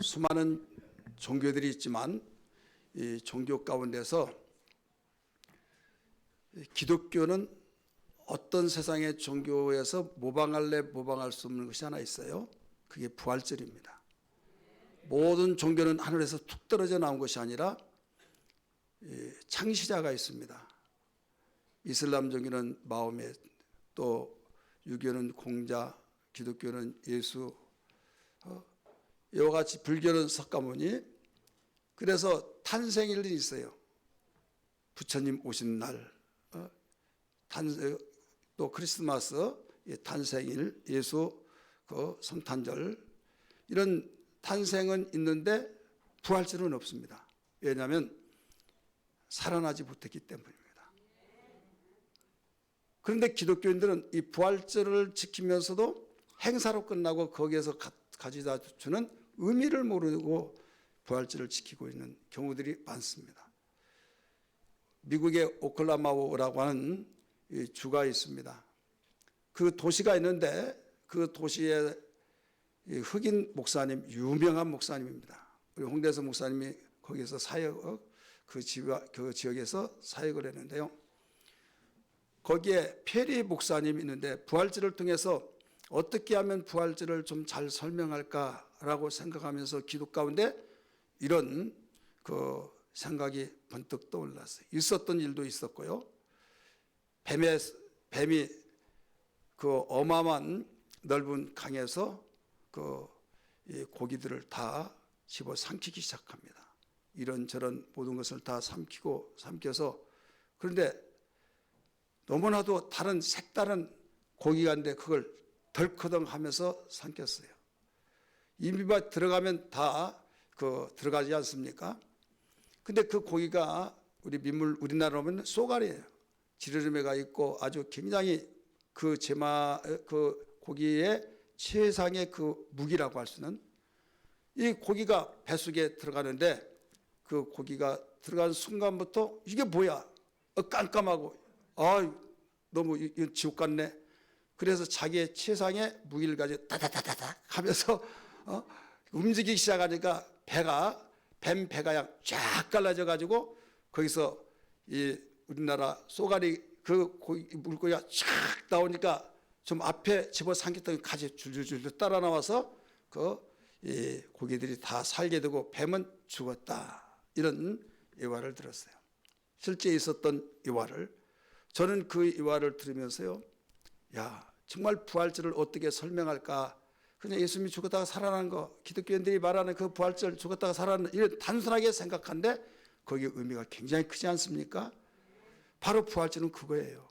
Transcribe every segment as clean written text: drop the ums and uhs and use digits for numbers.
수많은 종교들이 있지만 이 종교 가운데서 기독교는 어떤 세상의 종교에서 모방할 수 없는 것이 하나 있어요. 그게 부활절입니다. 모든 종교는 하늘에서 툭 떨어져 나온 것이 아니라 창시자가 있습니다. 이슬람 종교는 마호멧, 또 유교는 공자, 기독교는 예수, 이와 같이 불교는 석가모니. 그래서 탄생일이 있어요. 부처님 오신 날, 또 크리스마스, 탄생일, 예수 성탄절, 이런 탄생은 있는데 부활절은 없습니다. 왜냐하면 살아나지 못했기 때문입니다. 그런데 기독교인들은 이 부활절을 지키면서도 행사로 끝나고 거기에서 가져다 주는 의미를 모르고 부활절을 지키고 있는 경우들이 많습니다. 미국의 오클라호마라고 하는 주가 있습니다. 그 도시가 있는데 그 도시의 흑인 목사님, 유명한 목사님입니다. 우리 홍대선 목사님이 거기서 그 지역에서 사역을 했는데요. 거기에 페리 목사님이 있는데 부활절을 통해서 어떻게 하면 부활절을 좀 잘 설명할까라고 생각하면서 기도 가운데 이런 그 생각이 번뜩 떠올랐어요. 있었던 일도 있었고요. 뱀이 그 어마어마한 넓은 강에서 그 고기들을 다 집어 삼키기 시작합니다. 이런저런 모든 것을 다 삼켜서, 그런데 너무나도 다른 색다른 고기가 있는데 그걸 덜커덩 하면서 삼켰어요. 입에 들어가면 다 들어가지 않습니까? 근데 그 고기가 우리나라로 하면 쏘가리예요. 지느러미가 있고 아주 굉장히 그 고기의 최상의 그 무기라고 할 수는, 이 고기가 뱃속에 들어가는데 그 고기가 들어가는 순간부터 이게 뭐야? 깜깜하고 너무 지옥 같네. 그래서 자기의 최상의 무기를 가지고 다다다다닥 하면서 움직이기 시작하니까 뱀 배가 그냥 쫙 갈라져 가지고 거기서 이 우리나라 쏘가리 그 물고기가 쫙 나오니까 좀 앞에 집어삼켰던 가지 줄줄줄 따라 나와서 이 고기들이 다 살게 되고 뱀은 죽었다. 이런 예화를 들었어요. 실제 있었던 예화를. 저는 그 예화를 들으면서요, 야, 정말 부활절을 어떻게 설명할까? 그냥 예수님이 죽었다가 살아난 거, 기독교인들이 말하는 그 부활절, 죽었다가 살아나는, 이런 단순하게 생각하는데 거기에 의미가 굉장히 크지 않습니까? 바로 부활절은 그거예요.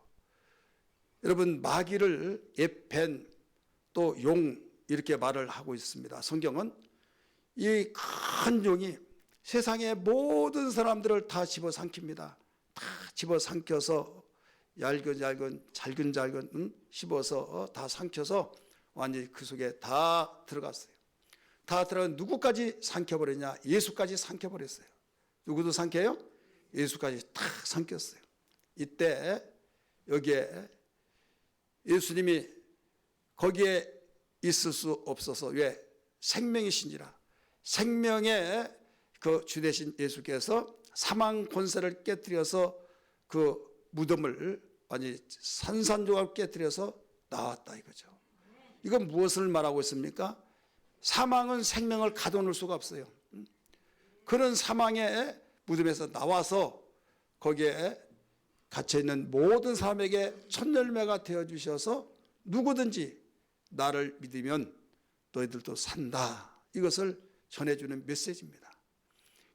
여러분, 마귀를 뱀, 또 용, 이렇게 말을 하고 있습니다. 성경은 이 큰 용이 세상의 모든 사람들을 다 집어삼킵니다. 다 집어삼켜서 얇은 씹어서 다 삼켜서 완전히 그 속에 다 들어갔어요. 다 들어간 누구까지 삼켜버렸냐? 예수까지 삼켜버렸어요. 누구도 삼켜요? 예수까지 다 삼켰어요. 이때 여기에 예수님이 거기에 있을 수 없어서, 왜? 생명이신지라. 생명의 그 주 되신 예수께서 사망 권세를 깨뜨려서 그 무덤을 완전히 산산조각 깨뜨려서 나왔다 이거죠. 이건 무엇을 말하고 있습니까? 사망은 생명을 가둬놓을 수가 없어요. 그런 사망의 무덤에서 나와서 거기에 갇혀있는 모든 사람에게 첫 열매가 되어주셔서 누구든지 나를 믿으면 너희들도 산다. 이것을 전해주는 메시지입니다.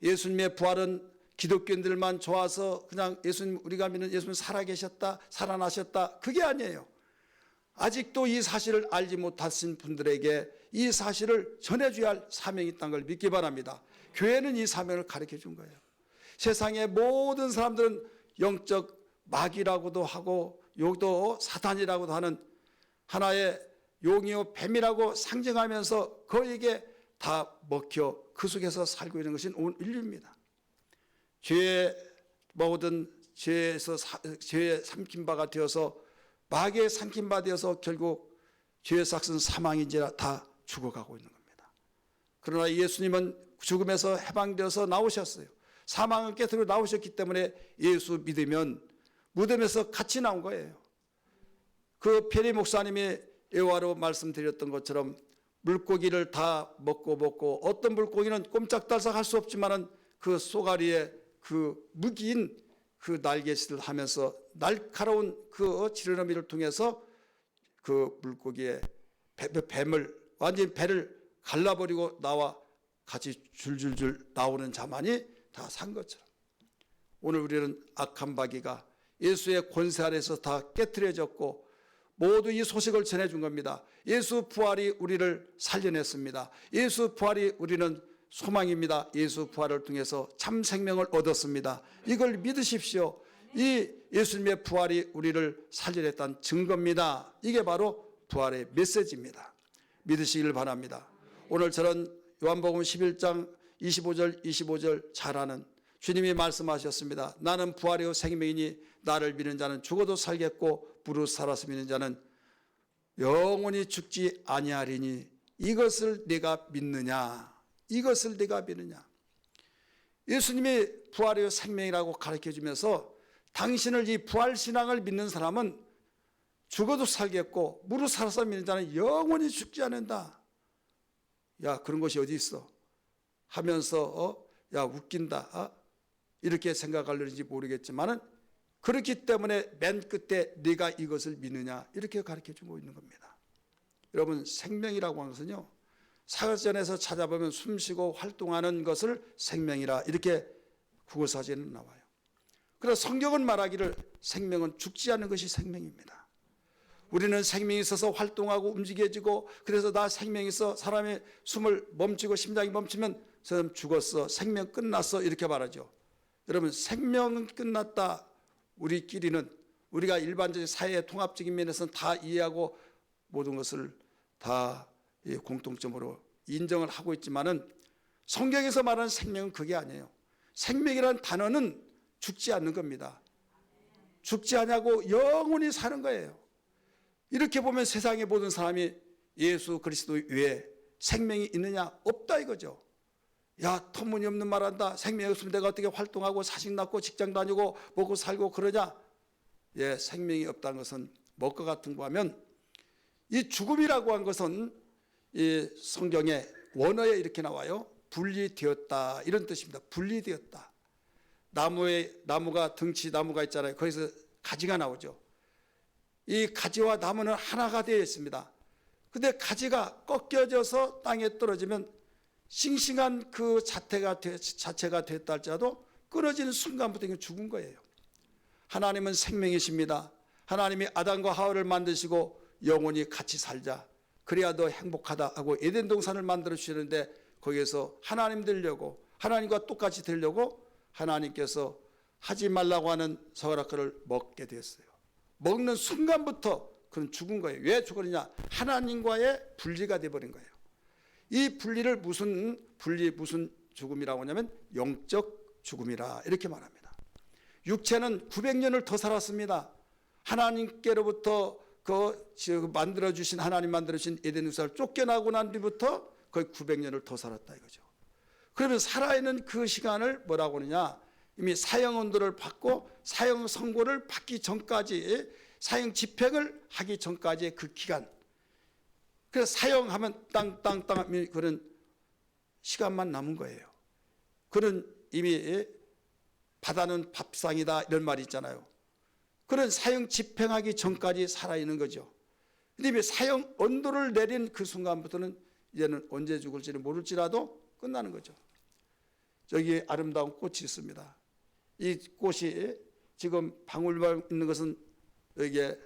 예수님의 부활은 기독교인들만 좋아서 그냥 우리가 믿는 예수님 살아계셨다, 살아나셨다, 그게 아니에요. 아직도 이 사실을 알지 못하신 분들에게 이 사실을 전해줘야 할 사명이 있다는 걸 믿기 바랍니다. 교회는 이 사명을 가르쳐 준 거예요. 세상의 모든 사람들은 영적 마귀라고도 하고 요도 사탄이라고도 하는 하나의 용이요 뱀이라고 상징하면서 그에게 다 먹혀 그 속에서 살고 있는 것이 온 인류입니다. 죄에 모든 죄에 삼킨 바가 되어서 마귀에 삼킨 바 되어서 결국 죄의 삭은 사망인지라 다 죽어가고 있는 겁니다. 그러나 예수님은 죽음에서 해방되어서 나오셨어요. 사망을 깨뜨리고 나오셨기 때문에 예수 믿으면 무덤에서 같이 나온 거예요. 그 페리 목사님이 예화로 말씀드렸던 것처럼 물고기를 다 먹고 어떤 물고기는 꼼짝달싹 할 수 없지만은 그 쏘가리에 그 무기인 그 날갯짓을 하면서 날카로운 그 지느러미를 통해서 그 물고기의 뱀을 완전히 배를 갈라버리고 나와 같이 줄줄줄 나오는 자만이 다 산 것처럼 오늘 우리는 악한 마귀가 예수의 권세 아래서 다 깨트려졌고 모두 이 소식을 전해준 겁니다. 예수 부활이 우리를 살려냈습니다. 예수 부활이 우리는 소망입니다. 예수 부활을 통해서 참 생명을 얻었습니다. 이걸 믿으십시오. 이 예수님의 부활이 우리를 살려냈다는 증거입니다. 이게 바로 부활의 메시지입니다. 믿으시길 바랍니다. 오늘 저는 요한복음 11장 25절 잘 아는 주님이 말씀하셨습니다. 나는 부활이요 생명이니 나를 믿는 자는 죽어도 살겠고 무릇 살아서 믿는 자는 영원히 죽지 아니하리니 이것을 네가 믿느냐? 이것을 네가 믿느냐? 예수님이 부활이요 생명이라고 가르쳐주면서 당신을 이 부활신앙을 믿는 사람은 죽어도 살겠고 무릇 살아서 믿는 자는 영원히 죽지 않는다. 야, 그런 것이 어디 있어? 하면서 야, 웃긴다. 이렇게 생각하려는지 모르겠지만은 그렇기 때문에 맨 끝에 네가 이것을 믿느냐 이렇게 가르쳐주고 있는 겁니다. 여러분, 생명이라고 하는 것은요, 사전에서 찾아보면 숨쉬고 활동하는 것을 생명이라 이렇게 국어사전에 나와요. 그래서 성경은 말하기를 생명은 죽지 않는 것이 생명입니다. 우리는 생명이 있어서 활동하고 움직여지고 그래서 나 생명이 있어 사람의 숨을 멈추고 심장이 멈추면 사람 죽었어, 생명 끝났어 이렇게 말하죠. 여러분, 생명은 끝났다. 우리끼리는 우리가 일반적인 사회의 통합적인 면에서는 다 이해하고 모든 것을 다 공통점으로 인정을 하고 있지만은 성경에서 말하는 생명은 그게 아니에요. 생명이라는 단어는 죽지 않는 겁니다. 죽지 않냐고 영원히 사는 거예요. 이렇게 보면 세상의 모든 사람이 예수 그리스도 외에 생명이 있느냐? 없다 이거죠. 야, 터무니없는 말한다. 생명이 없으면 내가 어떻게 활동하고 사식 낳고 직장 다니고 먹고 살고 그러냐? 예, 생명이 없다는 것은 뭐과 같은 거 하면 이 죽음이라고 한 것은 이 성경에 원어에 이렇게 나와요. 분리되었다 이런 뜻입니다. 분리되었다. 나무가 덩치 나무가 있잖아요. 거기서 가지가 나오죠. 이 가지와 나무는 하나가 되어 있습니다. 근데 가지가 꺾여져서 땅에 떨어지면 싱싱한 그 자체가 됐다 할지라도 끊어지는 순간부터 이건 죽은 거예요. 하나님은 생명이십니다. 하나님이 아담과 하와를 만드시고 영원히 같이 살자, 그래야 더 행복하다 하고 에덴 동산을 만들어 주시는데 거기에서 하나님 되려고, 하나님과 똑같이 되려고 하나님께서 하지 말라고 하는 서라크를 먹게 됐어요. 먹는 순간부터 그는 죽은 거예요. 왜 죽었느냐? 하나님과의 분리가 되어버린 거예요. 이 분리를 무슨 죽음이라고 하냐면 영적 죽음이라 이렇게 말합니다. 육체는 900년을 더 살았습니다. 하나님께로부터 만들어주신 하나님 만들어주신 에덴 동산을 쫓겨나고 난 뒤부터 거의 900년을 더 살았다 이거죠. 그러면 살아있는 그 시간을 뭐라고 하느냐? 이미 사형 언도를 받고 사형 선고를 받기 전까지, 사형 집행을 하기 전까지의 그 기간, 그래서 사형하면 땅 그런 시간만 남은 거예요. 그는 이미 바다는 밥상이다 이런 말이 있잖아요. 그런 사형 집행하기 전까지 살아있는 거죠. 근데 이미 사형 언도를 내린 그 순간부터는 이제는 언제 죽을지는 모를지라도 끝나는 거죠. 저기 아름다운 꽃이 있습니다. 이 꽃이 지금 방울만 있는 것은 여기에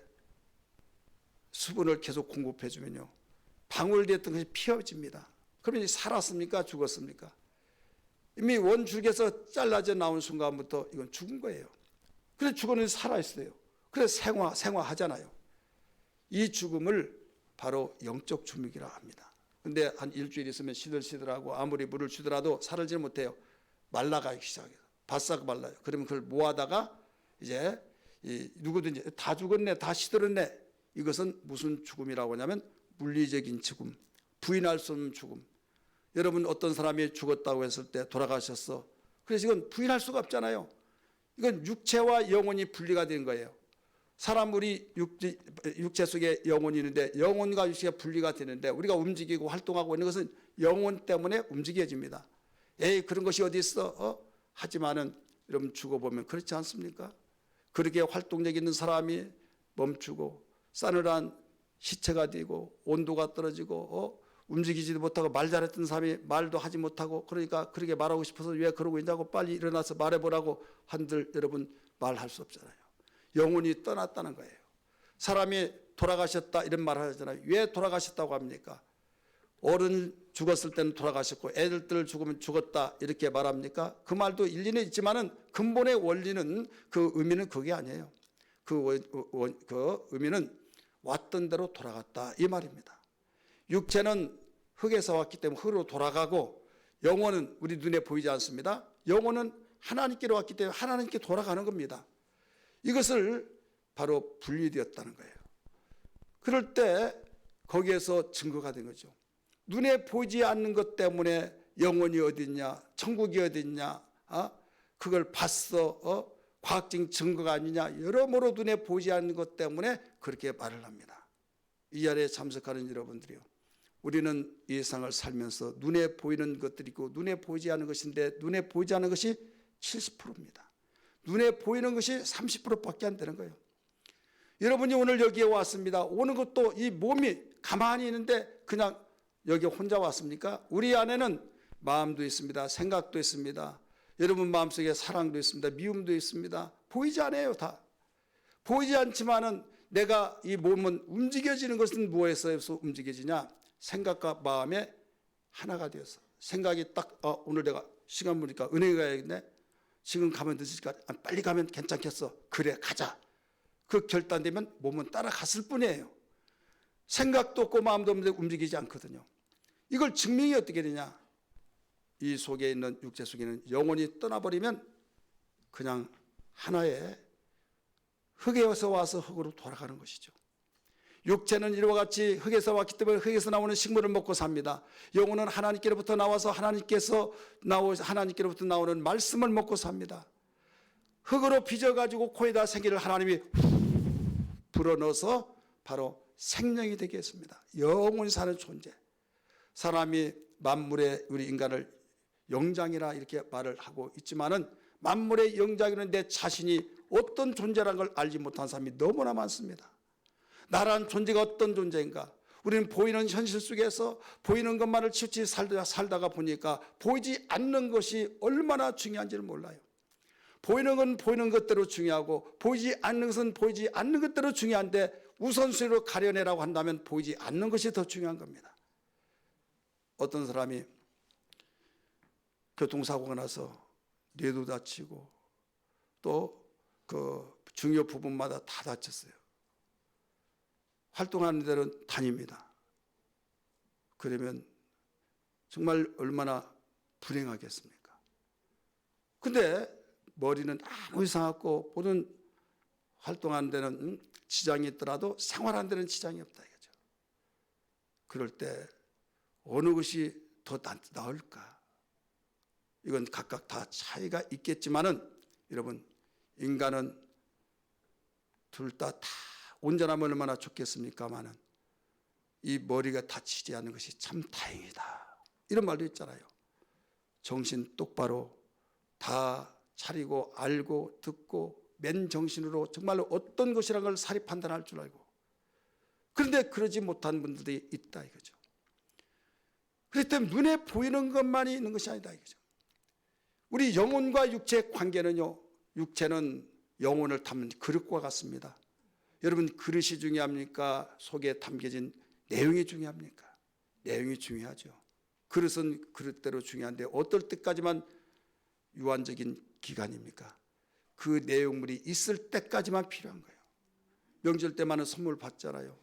수분을 계속 공급해 주면요, 방울됐던 것이 피어집니다. 그러면 살았습니까? 죽었습니까? 이미 원줄기에서 잘라져 나온 순간부터 이건 죽은 거예요. 그래서 죽었는데 살아있어요. 그래서 생화하잖아요. 이 죽음을 바로 영적 죽음이라 합니다. 근데 한 일주일 있으면 시들시들하고 아무리 물을 주더라도 살지 못해요. 말라가기 시작해요. 바싹 말라요. 그러면 그걸 모아다가 이제 누구든지 다 죽었네, 다 시들었네. 이것은 무슨 죽음이라고 하냐면 물리적인 죽음, 부인할 수 없는 죽음. 여러분 어떤 사람이 죽었다고 했을 때 돌아가셨어. 그래서 이건 부인할 수가 없잖아요. 이건 육체와 영혼이 분리가 된 거예요. 사람 우리 육체 속에 영혼이 있는데 영혼과 육체가 분리가 되는데 우리가 움직이고 활동하고 있는 것은 영혼 때문에 움직여집니다. 에이 그런 것이 어디 있어? 하지만은 여러분 죽어보면 그렇지 않습니까? 그렇게 활동력 있는 사람이 멈추고 싸늘한 시체가 되고 온도가 떨어지고 움직이지도 못하고 말 잘했던 사람이 말도 하지 못하고 그러니까 그렇게 말하고 싶어서 왜 그러고 있냐고 빨리 일어나서 말해보라고 한들 여러분 말할 수 없잖아요. 영혼이 떠났다는 거예요. 사람이 돌아가셨다 이런 말을 하잖아요. 왜 돌아가셨다고 합니까? 어른 죽었을 때는 돌아가셨고 애들 죽으면 죽었다 이렇게 말합니까? 그 말도 일리는 있지만은 근본의 원리는 그 의미는 그게 아니에요. 그 의미는 왔던 대로 돌아갔다 이 말입니다. 육체는 흙에서 왔기 때문에 흙으로 돌아가고 영혼은 우리 눈에 보이지 않습니다. 영혼은 하나님께로 왔기 때문에 하나님께 돌아가는 겁니다. 이것을 바로 분리되었다는 거예요. 그럴 때 거기에서 증거가 된 거죠. 눈에 보이지 않는 것 때문에 영혼이 어디 있냐, 천국이 어디 있냐, 그걸 봤어, 과학적인 증거가 아니냐, 여러모로 눈에 보이지 않는 것 때문에 그렇게 말을 합니다. 이 자리에 참석하는 여러분들이요, 우리는 이 세상을 살면서 눈에 보이는 것들이 있고 눈에 보이지 않는 것인데 눈에 보이지 않는 것이 70%입니다. 눈에 보이는 것이 30%밖에 안 되는 거예요. 여러분이 오늘 여기에 왔습니다. 오는 것도 이 몸이 가만히 있는데 그냥 여기 혼자 왔습니까? 우리 안에는 마음도 있습니다. 생각도 있습니다. 여러분 마음속에 사랑도 있습니다. 미움도 있습니다. 보이지 않아요. 다 보이지 않지만은 내가 이 몸은 움직여지는 것은 무엇에서 움직여지냐? 생각과 마음에 하나가 되어서 생각이 딱 오늘 내가 시간 보니까 은행에 가야겠네. 지금 가면 늦으니까 빨리 가면 괜찮겠어. 그래 가자. 그 결단되면 몸은 따라갔을 뿐이에요. 생각도 없고 마음도 없는데 움직이지 않거든요. 이걸 증명이 어떻게 되냐? 이 속에 있는 육체 속에 있는 영혼이 떠나버리면 그냥 하나의 흙에서 와서 흙으로 돌아가는 것이죠. 육체는 이와 같이 흙에서 왔기 때문에 흙에서 나오는 식물을 먹고 삽니다. 영혼은 하나님께로부터 나와서 하나님께로부터 나오는 말씀을 먹고 삽니다. 흙으로 빚어가지고 코에다 생기를 하나님이 불어넣어서 바로 생명이 되게 했습니다. 영원히 사는 존재. 사람이 만물의 우리 인간을 영장이라 이렇게 말을 하고 있지만은 만물의 영장이라는 내 자신이 어떤 존재라는 걸 알지 못한 사람이 너무나 많습니다. 나란 존재가 어떤 존재인가? 우리는 보이는 현실 속에서 보이는 것만을 치우치 살다가 보니까 보이지 않는 것이 얼마나 중요한지를 몰라요. 보이는 건 보이는 것대로 중요하고 보이지 않는 것은 보이지 않는 것대로 중요한데 우선순위로 가려내라고 한다면 보이지 않는 것이 더 중요한 겁니다. 어떤 사람이 교통사고가 나서 뇌도 다치고 또 그 중요 부분마다 다 다쳤어요. 활동하는 데는 다닙니다. 그러면 정말 얼마나 불행하겠습니까? 근데 머리는 아무 이상 없고 모든 활동하는 데는 지장이 있더라도 생활하는 데는 지장이 없다 이거죠. 그럴 때 어느 것이 더 나을까? 이건 각각 다 차이가 있겠지만은 여러분 인간은 둘 다 온전하면 얼마나 좋겠습니까마는 이 머리가 다치지 않는 것이 참 다행이다. 이런 말도 있잖아요. 정신 똑바로 다 차리고 알고 듣고 맨 정신으로 정말로 어떤 것이라는 걸 사리 판단할 줄 알고 그런데 그러지 못한 분들이 있다 이거죠. 그렇기 때문에 눈에 보이는 것만이 있는 것이 아니다 이거죠. 우리 영혼과 육체의 관계는요. 육체는 영혼을 담는 그릇과 같습니다. 여러분 그릇이 중요합니까? 속에 담겨진 내용이 중요합니까? 내용이 중요하죠. 그릇은 그릇대로 중요한데 어떨 때까지만 유한적인 기간입니까? 그 내용물이 있을 때까지만 필요한 거예요. 명절 때만은 선물 받잖아요.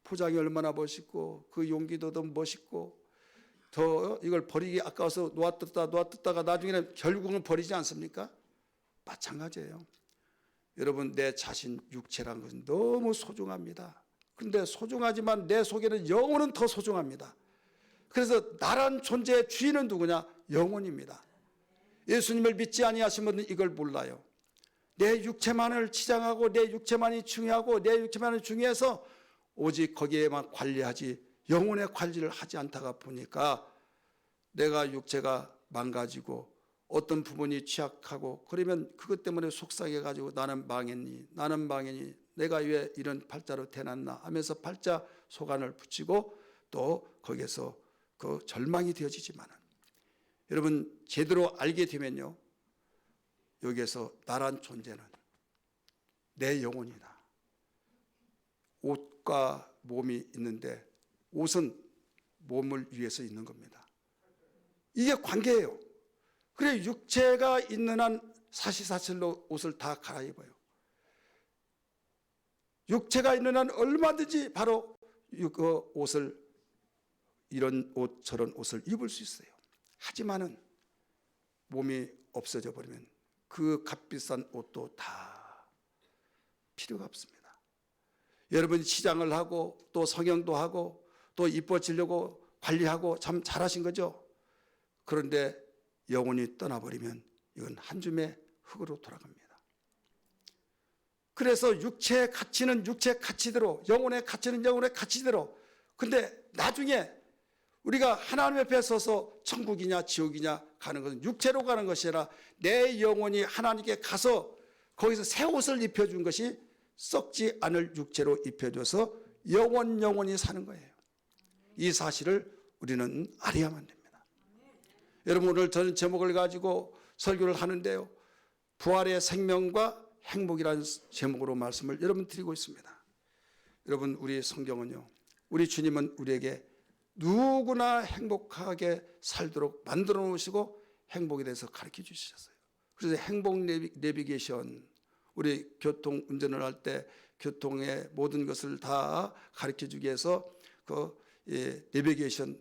포장이 얼마나 멋있고 그 용기도 더 멋있고 더 이걸 버리기 아까워서 놓았다가 나중에는 결국은 버리지 않습니까? 마찬가지예요. 여러분 내 자신 육체란 것은 너무 소중합니다. 그런데 소중하지만 내 속에는 영혼은 더 소중합니다. 그래서 나란 존재의 주인은 누구냐? 영혼입니다. 예수님을 믿지 아니하신 분은 이걸 몰라요. 내 육체만을 치장하고 내 육체만이 중요하고 내 육체만이 중요해서 오직 거기에만 관리하지 영혼의 관리를 하지 않다가 보니까 내가 육체가 망가지고 어떤 부분이 취약하고 그러면 그것 때문에 속상해가지고 나는 망했니 내가 왜 이런 팔자로 태어났나 하면서 팔자 소관을 붙이고 또 거기에서 그 절망이 되어지지만은 여러분 제대로 알게 되면요, 여기에서 나란 존재는 내 영혼이다. 옷과 몸이 있는데 옷은 몸을 위해서 있는 겁니다. 이게 관계예요. 그래 육체가 있는 한 사시사철로 옷을 다 갈아입어요. 육체가 있는 한 얼마든지 바로 그 옷을 이런 옷 저런 옷을 입을 수 있어요. 하지만은 몸이 없어져 버리면 그 값비싼 옷도 다 필요가 없습니다. 여러분이 치장을 하고 또 성형도 하고 또 이뻐지려고 관리하고 참 잘하신 거죠. 그런데 영혼이 떠나버리면 이건 한 줌의 흙으로 돌아갑니다. 그래서 육체의 가치는 육체의 가치대로, 영혼의 가치는 영혼의 가치대로. 근데 나중에 우리가 하나님 앞에 서서 천국이냐 지옥이냐 가는 것은 육체로 가는 것이 아니라 내 영혼이 하나님께 가서 거기서 새 옷을 입혀준 것이 썩지 않을 육체로 입혀줘서 영원히 사는 거예요. 이 사실을 우리는 알아야만 됩니다. 여러분 오늘 저는 제목을 가지고 설교를 하는데요, 부활의 생명과 행복이라는 제목으로 말씀을 여러분 드리고 있습니다. 여러분 우리 성경은요, 우리 주님은 우리에게 누구나 행복하게 살도록 만들어 놓으시고 행복에 대해서 가르쳐 주셨어요. 그래서 행복 내비게이션, 우리 교통 운전을 할 때 교통의 모든 것을 다 가르쳐 주기 위해서 그 내비게이션,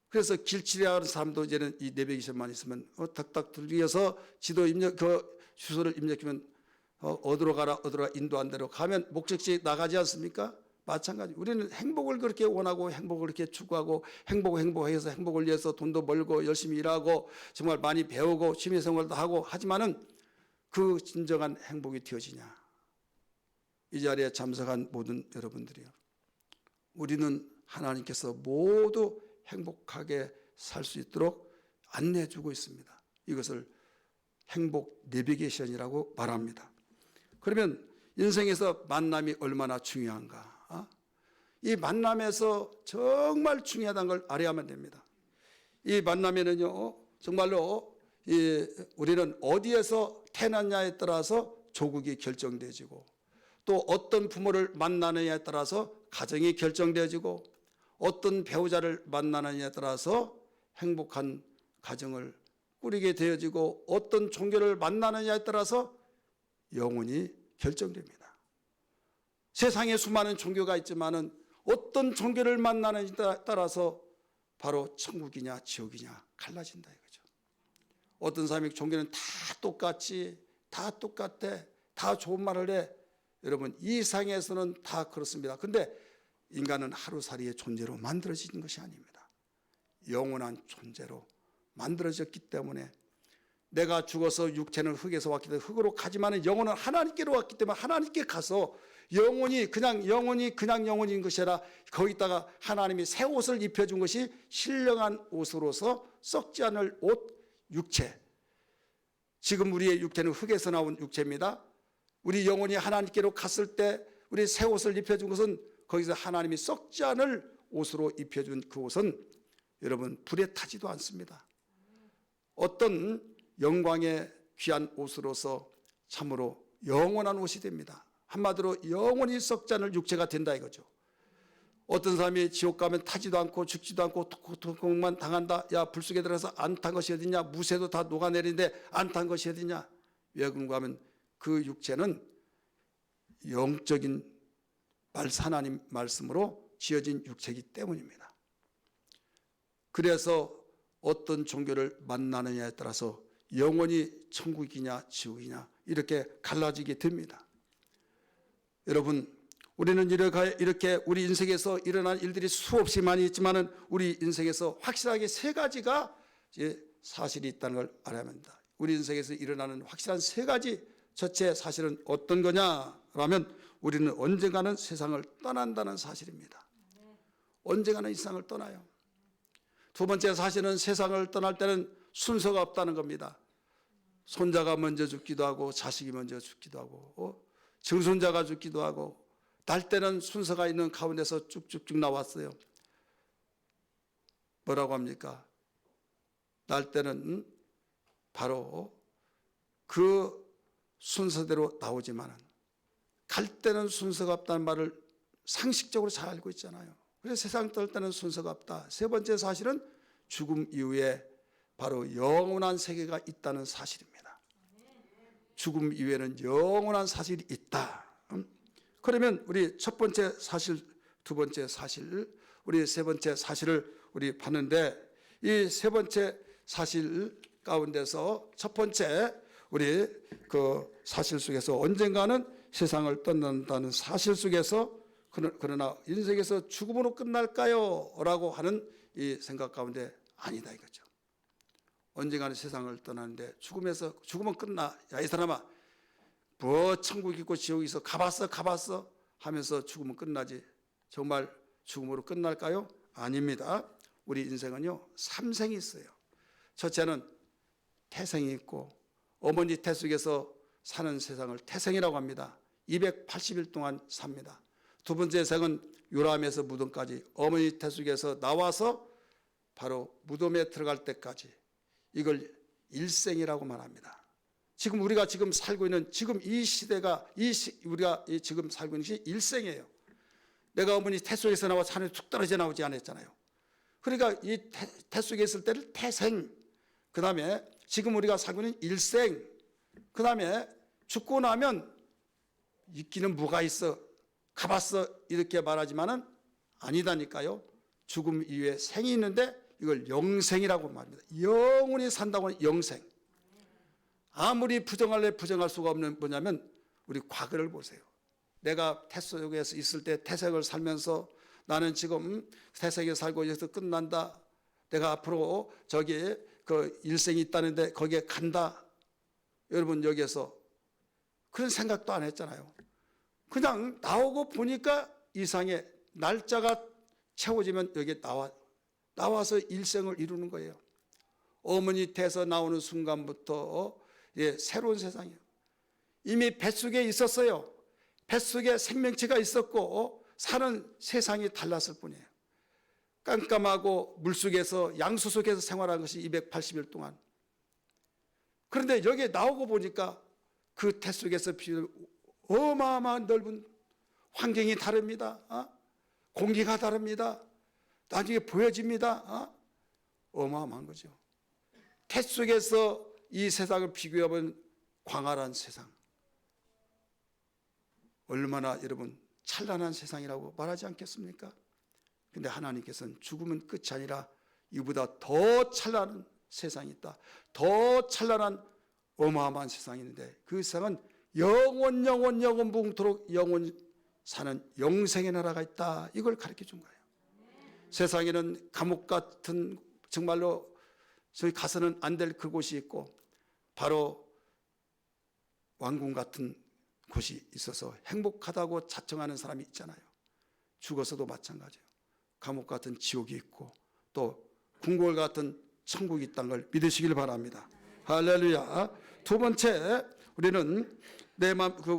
그래서 길치려하는 사람도 이제는 이 내비게이션만 있으면 탁탁 들려서 지도 입력, 그 주소를 입력하면 어디로 가라 인도한 대로 가면 목적지 나가지 않습니까? 마찬가지. 우리는 행복을 그렇게 원하고 행복을 그렇게 추구하고 행복해서 행복을 위해서 돈도 벌고 열심히 일하고 정말 많이 배우고 취미생활도 하고 하지만은 그 진정한 행복이 되어지냐? 이 자리에 참석한 모든 여러분들이요, 우리는 하나님께서 모두 행복하게 살 수 있도록 안내해 주고 있습니다. 이것을 행복 내비게이션이라고 말합니다. 그러면 인생에서 만남이 얼마나 중요한가? 이 만남에서 정말 중요하다는 걸 알아야만 됩니다. 이 만남에는요, 정말로 우리는 어디에서 태어났냐에 따라서 조국이 결정되어지고 또 어떤 부모를 만나느냐에 따라서 가정이 결정되어지고 어떤 배우자를 만나느냐에 따라서 행복한 가정을 꾸리게 되어지고 어떤 종교를 만나느냐에 따라서 영혼이 결정됩니다. 세상에 수많은 종교가 있지만은 어떤 종교를 만나느냐에 따라서 바로 천국이냐 지옥이냐 갈라진다 이거죠. 어떤 사람이 종교는 다 똑같지, 다 똑같아, 다 좋은 말을 해. 여러분 이 세상에서는 다 그렇습니다. 근데 인간은 하루살이의 존재로 만들어진 것이 아닙니다. 영원한 존재로 만들어졌기 때문에 내가 죽어서 육체는 흙에서 왔기 때문에 흙으로 가지만 영혼은 하나님께로 왔기 때문에 하나님께 가서 영혼이 그냥 영혼인 것이 아니라 거기다가 하나님이 새 옷을 입혀준 것이 신령한 옷으로서 썩지 않을 옷, 육체. 지금 우리의 육체는 흙에서 나온 육체입니다. 우리 영혼이 하나님께로 갔을 때 우리 새 옷을 입혀준 것은 거기서 하나님이 썩지 않을 옷으로 입혀준 그 옷은 여러분 불에 타지도 않습니다. 어떤 영광의 귀한 옷으로서 참으로 영원한 옷이 됩니다. 한마디로 영원히 썩지 않을 육체가 된다 이거죠. 어떤 사람이 지옥 가면 타지도 않고 죽지도 않고 고통만 당한다. 야, 불 속에 들어가서 안 탄 것이 어디냐? 무쇠도 다 녹아내리는데 안 탄 것이 어디냐? 왜 그런가 하면 그 육체는 영적인 하나님 말씀으로 지어진 육체이기 때문입니다. 그래서 어떤 종교를 만나느냐에 따라서 영원히 천국이냐 지옥이냐 이렇게 갈라지게 됩니다. 여러분 우리는 이렇게 우리 인생에서 일어난 일들이 수없이 많이 있지만은 우리 인생에서 확실하게 세 가지가 이제 사실이 있다는 걸 알아야 합니다. 우리 인생에서 일어나는 확실한 세 가지, 첫째 사실은 어떤 거냐라면 우리는 언젠가는 세상을 떠난다는 사실입니다. 언젠가는 이 세상을 떠나요. 두 번째 사실은 세상을 떠날 때는 순서가 없다는 겁니다. 손자가 먼저 죽기도 하고 자식이 먼저 죽기도 하고 증손자가 죽기도 하고 날 때는 순서가 있는 가운데서 쭉쭉쭉 나왔어요. 뭐라고 합니까? 날 때는 바로 그 순서대로 나오지만 갈 때는 순서가 없다는 말을 상식적으로 잘 알고 있잖아요. 그래서 세상 떠날 때는 순서가 없다. 세 번째 사실은 죽음 이후에 바로 영원한 세계가 있다는 사실입니다. 죽음 이후에는 영원한 사실이 있다. 그러면 우리 첫 번째 사실, 두 번째 사실, 우리 세 번째 사실을 우리 봤는데 이 세 번째 사실 가운데서 첫 번째 우리 그 사실 속에서 언젠가는 세상을 떠난다는 사실 속에서 그러나 인생에서 죽음으로 끝날까요? 라고 하는 이 생각 가운데 아니다 이거죠. 언젠가는 세상을 떠나는데 죽으면 끝나. 야, 이 사람아, 뭐 천국 있고 지옥 있어 가봤어 하면서 죽으면 끝나지. 정말 죽음으로 끝날까요? 아닙니다. 우리 인생은요 3생이 있어요. 첫째는 태생이 있고 어머니 태 속에서 사는 세상을 태생이라고 합니다. 280일 동안 삽니다. 두 번째 생은 요람에서 무덤까지 어머니 태 속에서 나와서 바로 무덤에 들어갈 때까지 이걸 일생이라고 말합니다. 지금 우리가 지금 살고 있는 지금 이 시대가 우리가 지금 살고 있는 것이 일생이에요. 내가 어머니 태 속에서 나와 산에 툭 떨어져 나오지 않았잖아요. 그러니까 이 태 속에 있을 때를 태생, 그 다음에 지금 우리가 살고 있는 일생, 그 다음에 죽고 나면 있기는 뭐가 있어 가봤어 이렇게 말하지만은 아니다니까요. 죽음 이후에 생이 있는데 이걸 영생이라고 말합니다. 영원히 산다고 하는 영생. 아무리 부정할 수가 없는 뭐냐면 우리 과거를 보세요. 내가 태 속에서 있을 때 태생을 살면서 나는 지금 태생에 살고 여기서 끝난다. 내가 앞으로 저기 그 일생이 있다는데 거기에 간다. 여러분 여기에서 그런 생각도 안 했잖아요. 그냥 나오고 보니까 이상의 날짜가 채워지면 여기에 나와서 일생을 이루는 거예요. 어머니 태에서 나오는 순간부터 새로운 세상이에요. 이미 뱃속에 있었어요. 뱃속에 생명체가 있었고 사는 세상이 달랐을 뿐이에요. 깜깜하고 물속에서 양수 속에서 생활한 것이 280일 동안. 그런데 여기에 나오고 보니까 그 태 속에서 비는 어마어마한 넓은 환경이 다릅니다. 공기가 다릅니다. 나중에 보여집니다. 어마어마한 거죠. 태 속에서 이 세상을 비교해보면 광활한 세상. 얼마나 여러분 찬란한 세상이라고 말하지 않겠습니까? 근데 하나님께서는 죽으면 끝이 아니라 이보다 더 찬란한 세상이 있다. 더 찬란한 어마어마한 세상이 있는데 그 세상은 영원토록 영원 사는 영생의 나라가 있다. 이걸 가르쳐 준 거예요. 세상에는 감옥 같은 정말로 저희 가서는 안 될 그곳이 있고 바로 왕궁 같은 곳이 있어서 행복하다고 자청하는 사람이 있잖아요. 죽어서도 마찬가지예요. 감옥 같은 지옥이 있고 또 궁궐 같은 천국이 있다는 걸 믿으시길 바랍니다. 할렐루야. 두 번째 우리는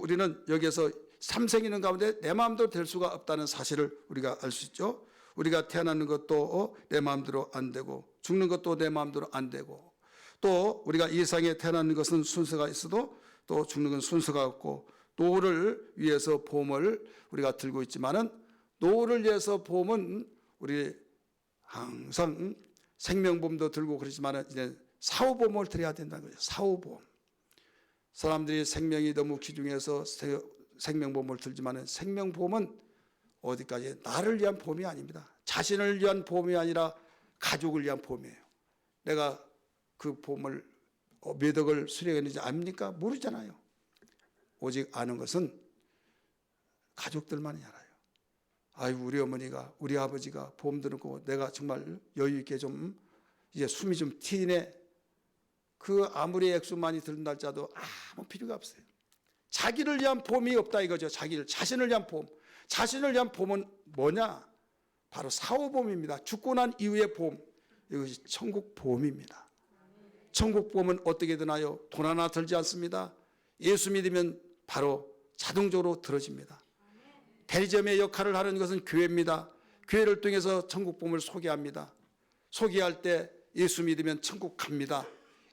우리는 여기에서 삼생 있는 가운데 내 마음대로 될 수가 없다는 사실을 우리가 알 수 있죠. 우리가 태어나는 것도 내 마음대로 안 되고 죽는 것도 내 마음대로 안 되고 또 우리가 이 세상에 태어나는 것은 순서가 있어도 또 죽는 건 순서가 없고 노후를 위해서 보험을 우리가 들고 있지만은 노후를 위해서 보험은 우리 항상 생명보험도 들고 그러지만은 이제 사후보험을 들어야 된다는 거죠. 사후보험. 사람들이 생명이 너무 귀중해서 생명보험을 들지만은 생명보험은 어디까지 나를 위한 보험이 아닙니다. 자신을 위한 보험이 아니라 가족을 위한 보험이에요. 내가 그 보험을 몇 억을 수령했는지 압니까? 모르잖아요. 오직 아는 것은 가족들만이 알아요. 아유, 우리 어머니가, 우리 아버지가 보험 들고 내가 정말 여유 있게 좀 이제 숨이 좀 트이네. 그 아무리 액수 많이 들은 날짜도 아무 필요가 없어요. 자기를 위한 보험이 없다 이거죠. 자신을 위한 보험. 자신을 위한 보험은 뭐냐? 바로 사후보험입니다. 죽고 난 이후의 보험. 이것이 천국보험입니다. 천국보험은 어떻게 드나요? 돈 하나 들지 않습니다. 예수 믿으면 바로 자동적으로 들어집니다. 대리점의 역할을 하는 것은 교회입니다. 교회를 통해서 천국보험을 소개합니다. 소개할 때 예수 믿으면 천국 갑니다.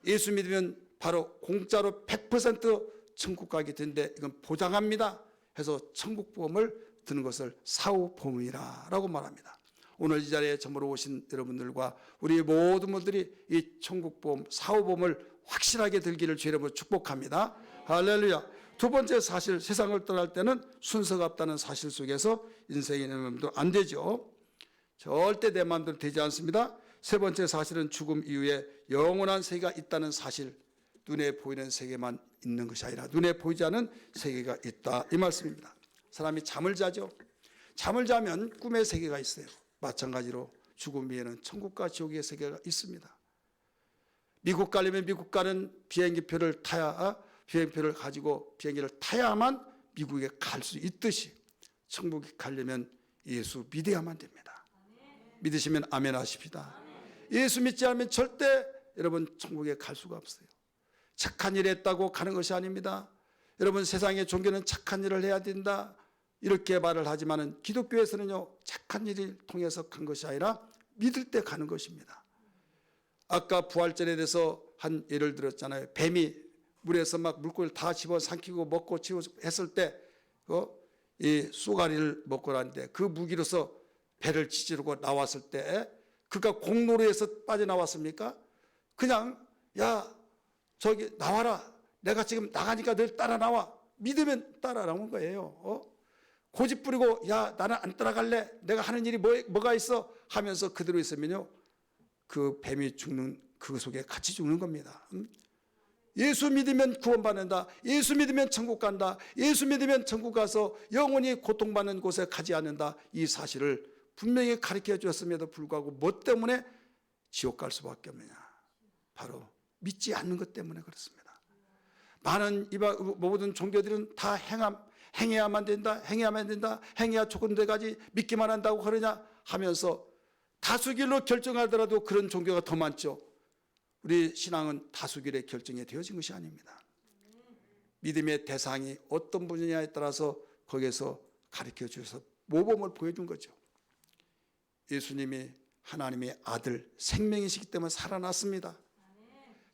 예수 믿으면 바로 공짜로 100% 천국 가게 되는데 이건 보장합니다 해서 천국보험을 드는 것을 사후보험이라고 말합니다. 오늘 이 자리에 저물어 오신 여러분들과 우리 모든 분들이 이 천국보험, 사후보험을 확실하게 들기를 주의 이름으로 축복합니다. 할렐루야. 두 번째 사실, 세상을 떠날 때는 순서가 없다는 사실 속에서 인생의 마음도 안 되죠. 절대 내 마음대로 되지 않습니다. 세 번째 사실은 죽음 이후에 영원한 세계가 있다는 사실, 눈에 보이는 세계만 있는 것이 아니라 눈에 보이지 않는 세계가 있다 이 말씀입니다. 사람이 잠을 자죠. 잠을 자면 꿈의 세계가 있어요. 마찬가지로 죽음 이후에는 천국과 지옥의 세계가 있습니다. 미국 가려면 미국 가는 비행기표를 가지고 비행기를 타야만 미국에 갈 수 있듯이 천국에 가려면 예수 믿어야만 됩니다. 믿으시면 아멘 하십시다. 예수 믿지 않으면 절대 여러분 천국에 갈 수가 없어요. 착한 일 했다고 가는 것이 아닙니다. 여러분 세상의 종교는 착한 일을 해야 된다 이렇게 말을 하지만은 기독교에서는요 착한 일을 통해서 간 것이 아니라 믿을 때 가는 것입니다. 아까 부활절에 대해서 한 예를 들었잖아요. 뱀이 물에서 막 물고기를 다 집어 삼키고 먹고 치우고 했을 때 이 쏘가리를 먹고 나는데 그 무기로서 배를 치지르고 나왔을 때 그가 공로로에서 빠져나왔습니까? 그냥 야 저기 나와라. 내가 지금 나가니까 늘 따라 나와. 믿으면 따라 나온 거예요. 고집 부리고 야 나는 안 따라갈래. 내가 하는 일이 뭐가 있어 하면서 그대로 있으면요 그 뱀이 죽는 그 속에 같이 죽는 겁니다. 예수 믿으면 구원받는다. 예수 믿으면 천국 간다. 예수 믿으면 천국 가서 영원히 고통받는 곳에 가지 않는다. 이 사실을 분명히 가르쳐 주었음에도 불구하고 뭐 때문에 지옥 갈 수밖에 없느냐. 바로 믿지 않는 것 때문에 그렇습니다. 많은 모든 종교들은 다 행해야만 된다. 행해야만 된다. 행해야 조금 돼가지 믿기만 한다고 그러냐 하면서 다수결로 결정하더라도 그런 종교가 더 많죠. 우리 신앙은 다수결의 결정이 되어진 것이 아닙니다. 믿음의 대상이 어떤 분이냐에 따라서 거기에서 가르쳐 주셔서 모범을 보여준 거죠. 예수님이 하나님의 아들 생명이시기 때문에 살아났습니다.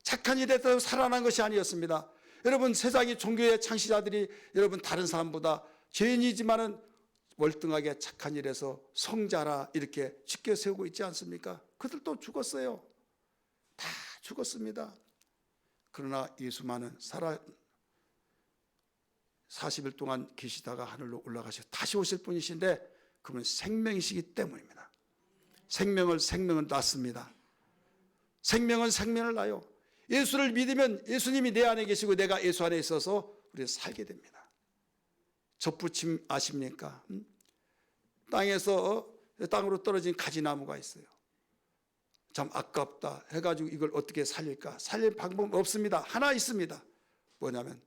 착한 일에 따라 살아난 것이 아니었습니다. 여러분 세상의 종교의 창시자들이 여러분 다른 사람보다 죄인이지만은 월등하게 착한 일에서 성자라 이렇게 쉽게 세우고 있지 않습니까? 그들도 죽었어요. 다 죽었습니다. 그러나 예수만은 40일 동안 계시다가 하늘로 올라가셔 다시 오실 분이신데 그분은 생명이시기 때문입니다. 생명은 낳습니다. 생명은 생명을 낳아요. 예수를 믿으면 예수님이 내 안에 계시고 내가 예수 안에 있어서 우리는 살게 됩니다. 접붙임 아십니까? 땅으로 떨어진 가지나무가 있어요. 참 아깝다 해가지고 이걸 어떻게 살릴까? 살릴 방법은 없습니다. 하나 있습니다. 뭐냐면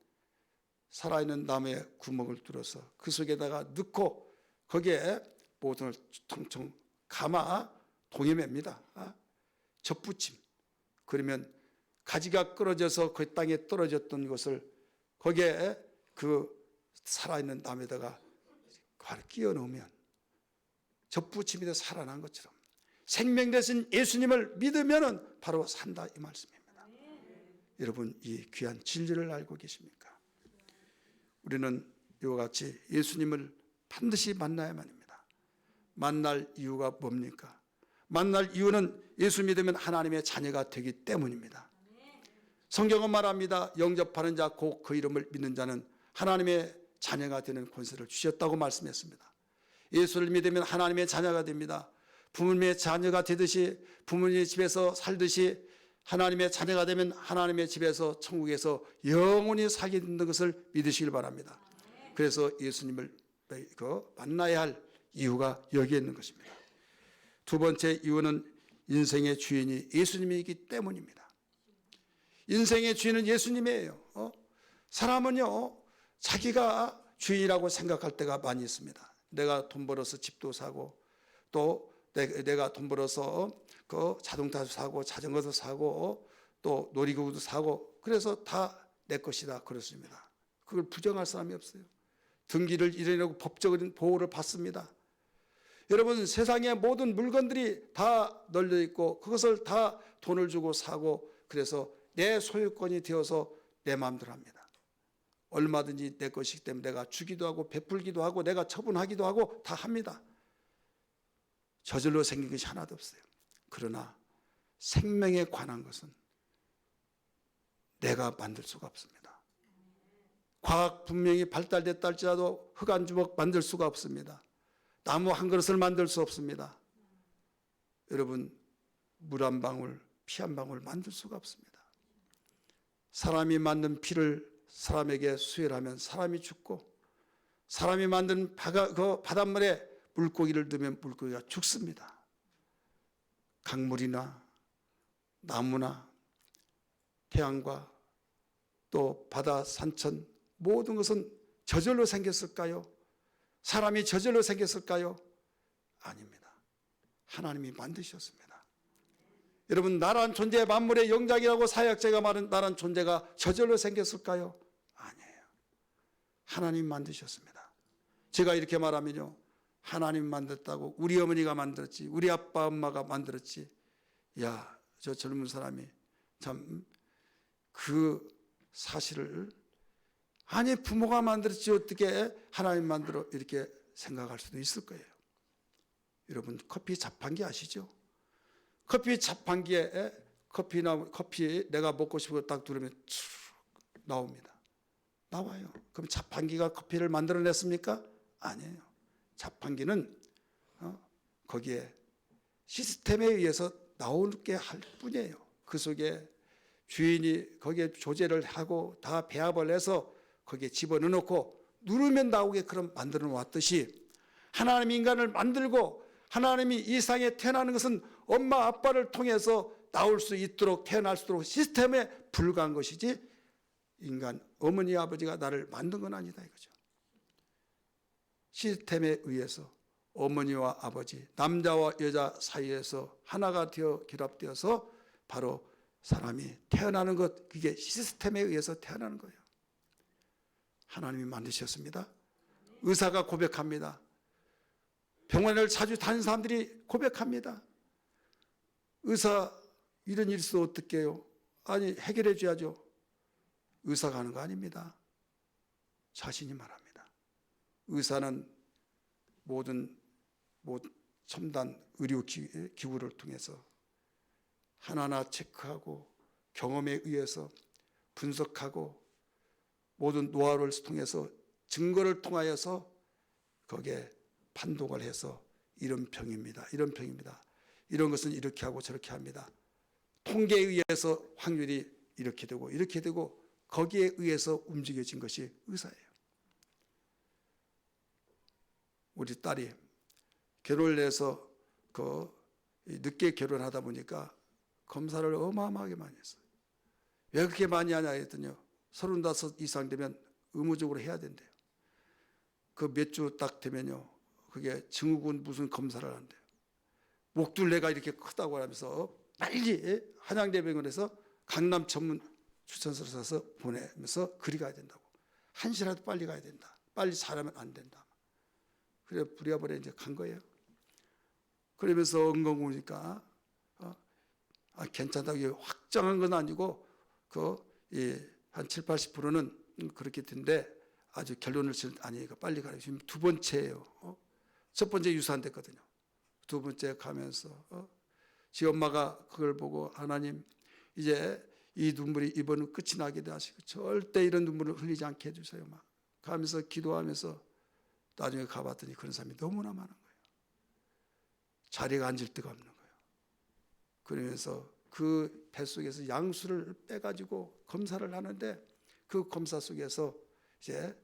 살아있는 나무에 구멍을 뚫어서 그 속에다가 넣고 거기에 모든을 통통 감아 동여맵니다. 접붙임. 그러면 가지가 끊어져서 그 땅에 떨어졌던 것을 거기에 그 살아있는 나무에다가 끼워 넣으면 접붙임이 돼 살아난 것처럼 생명 되신 예수님을 믿으면 바로 산다 이 말씀입니다. 여러분 이 귀한 진리를 알고 계십니까? 우리는 이와 같이 예수님을 반드시 만나야만 합니다. 만날 이유가 뭡니까? 만날 이유는 예수 믿으면 하나님의 자녀가 되기 때문입니다. 성경은 말합니다. 영접하는 자 곧 그 이름을 믿는 자는 하나님의 자녀가 되는 권세를 주셨다고 말씀했습니다. 예수를 믿으면 하나님의 자녀가 됩니다. 부모님의 자녀가 되듯이 부모님의 집에서 살듯이 하나님의 자녀가 되면 하나님의 집에서 천국에서 영원히 살게 된다는 것을 믿으시길 바랍니다. 그래서 예수님을 만나야 할 이유가 여기에 있는 것입니다. 두 번째 이유는 인생의 주인이 예수님이기 때문입니다. 인생의 주인은 예수님이에요. 사람은요, 자기가 주인이라고 생각할 때가 많이 있습니다. 내가 돈 벌어서 집도 사고, 또 내가 돈 벌어서 그 자동차도 사고, 자전거도 사고, 또 놀이기구도 사고, 그래서 다 내 것이다 그렇습니다. 그걸 부정할 사람이 없어요. 등기를 이뤄내고 법적인 보호를 받습니다. 여러분, 세상의 모든 물건들이 다 널려 있고 그것을 다 돈을 주고 사고, 그래서 내 소유권이 되어서 내 마음대로 합니다. 얼마든지 내 것이기 때문에 내가 주기도 하고 베풀기도 하고 내가 처분하기도 하고 다 합니다. 저절로 생긴 것이 하나도 없어요. 그러나 생명에 관한 것은 내가 만들 수가 없습니다. 과학 분명히 발달됐다 할지라도 흙 한 주먹 만들 수가 없습니다. 나무 한 그릇을 만들 수 없습니다. 여러분, 물 한 방울, 피 한 방울 만들 수가 없습니다. 사람이 만든 피를 사람에게 수혈하면 사람이 죽고, 사람이 만든 그 바닷물에 물고기를 넣으면 물고기가 죽습니다. 강물이나 나무나 태양과 또 바다, 산천, 모든 것은 저절로 생겼을까요? 사람이 저절로 생겼을까요? 아닙니다. 하나님이 만드셨습니다. 여러분, 나란 존재, 만물의 영장이라고 사역자가 말한 나란 존재가 저절로 생겼을까요? 아니에요. 하나님 만드셨습니다. 제가 이렇게 말하면요, 하나님 만들었다고, 우리 어머니가 만들었지, 우리 아빠 엄마가 만들었지, 야, 저 젊은 사람이 참 그 사실을, 아니 부모가 만들었지 어떻게 하나님 만들어, 이렇게 생각할 수도 있을 거예요. 여러분, 커피 자판기 아시죠? 커피 자판기에 커피 내가 먹고 싶은 거 딱 누르면 쭉 나옵니다. 나와요. 그럼 자판기가 커피를 만들어냈습니까? 아니에요. 자판기는 거기에 시스템에 의해서 나오게 할 뿐이에요. 그 속에 주인이 거기에 조제를 하고 다 배합을 해서 거기에 집어넣고 누르면 나오게 그럼 만들어 놓았듯이, 하나님이 인간을 만들고 하나님이 이 세상에 태어나는 것은 엄마 아빠를 통해서 나올 수 있도록, 태어날 수 있도록 시스템에 불과한 것이지, 인간 어머니 아버지가 나를 만든 건 아니다 이거죠. 시스템에 의해서 어머니와 아버지, 남자와 여자 사이에서 하나가 되어 결합되어서 바로 사람이 태어나는 것, 그게 시스템에 의해서 태어나는 거예요. 하나님이 만드셨습니다. 의사가 고백합니다. 병원을 자주 다니는 사람들이 고백합니다. 의사, 이런 일 있어 어떻게 해요? 아니, 해결해 줘야죠. 의사가 하는 거 아닙니다. 자신이 말합니다. 의사는 모든 첨단 의료 기구를 통해서 하나하나 체크하고 경험에 의해서 분석하고 모든 노하우를 통해서 증거를 통하여서 거기에 판독을 해서 이런 병입니다. 이런 병입니다. 이런 것은 이렇게 하고 저렇게 합니다. 통계에 의해서 확률이 이렇게 되고 이렇게 되고 거기에 의해서 움직여진 것이 의사예요. 우리 딸이 결혼을 해서 늦게 결혼하다 보니까 검사를 어마어마하게 많이 했어요. 왜 그렇게 많이 하냐 했더니요, 35 이상 되면 의무적으로 해야 된대요. 그 몇 주 딱 되면요, 그게 증후군 무슨 검사를 한대요. 목둘레가 이렇게 크다고 하면서 빨리 한양대병원에서 강남 전문 추천서를 써서 보내면서 그리 가야 된다고. 1시라도 빨리 가야 된다. 빨리 잘하면 안 된다. 그래 부랴부랴 이제 간 거예요. 그러면서 엉엉 우니까 괜찮다고 확정한 건 아니고 한 7, 80%는 그렇게 된데 아주 결론을 아니니까 빨리 가라. 지금 두 번째예요. 첫 번째 유산됐거든요. 두 번째 가면서 지 엄마가 그걸 보고, 하나님 이제 이 눈물이 이번은 끝이 나게 하시고 절대 이런 눈물을 흘리지 않게 해주세요. 막 가면서 기도하면서 나중에 가봤더니 그런 사람이 너무나 많은 거예요. 자리가 앉을 데가 없는 거예요. 그러면서 그 뱃속에서 양수를 빼가지고 검사를 하는데 그 검사 속에서 이제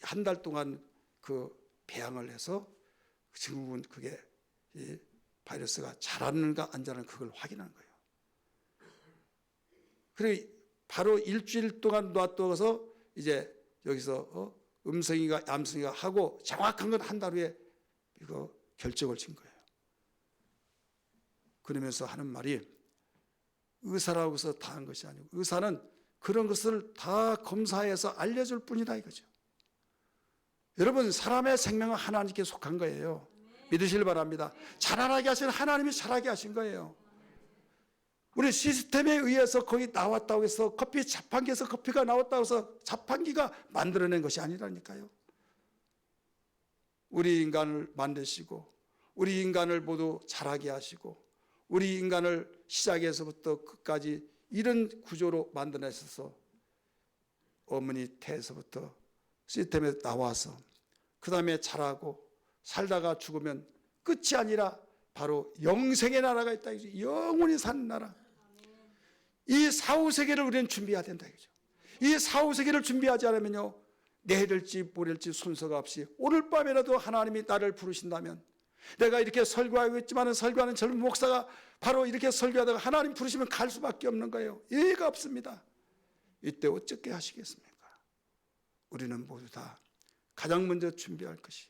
한 달 동안 그 배양을 해서 지금은 그게 이 바이러스가 자라는가 안 자라는가 그걸 확인하는 거예요. 그리고 바로 일주일 동안 놔둬서 이제 여기서 음성이가 암성이가 하고 정확한 건 한 달 후에 이거 결정을 진 거예요. 그러면서 하는 말이 의사라고 해서 다 한 것이 아니고 의사는 그런 것을 다 검사해서 알려줄 뿐이다 이거죠. 여러분 사람의 생명은 하나님께 속한 거예요. 믿으시길 바랍니다. 자라나게 하신 하나님이 자라게 하신 거예요. 우리 시스템에 의해서 거기 나왔다고 해서 커피 자판기에서 커피가 나왔다고 해서 자판기가 만들어낸 것이 아니라니까요. 우리 인간을 만드시고 우리 인간을 모두 자라게 하시고 우리 인간을 시작에서부터 끝까지 이런 구조로 만들어내셔서 어머니 태에서부터 시스템에 나와서 그 다음에 자라고 살다가 죽으면 끝이 아니라 바로 영생의 나라가 있다. 영원히 사는 나라. 이 사후세계를 우리는 준비해야 된다. 이 사후세계를 준비하지 않으면요 내일일지 모레일지 순서가 없이 오늘 밤에라도 하나님이 나를 부르신다면 내가 이렇게 설교하고 있지만 설교하는 젊은 목사가 바로 이렇게 설교하다가 하나님 부르시면 갈 수밖에 없는 거예요. 예의가 없습니다. 이때 어떻게 하시겠습니까? 우리는 모두 다 가장 먼저 준비할 것이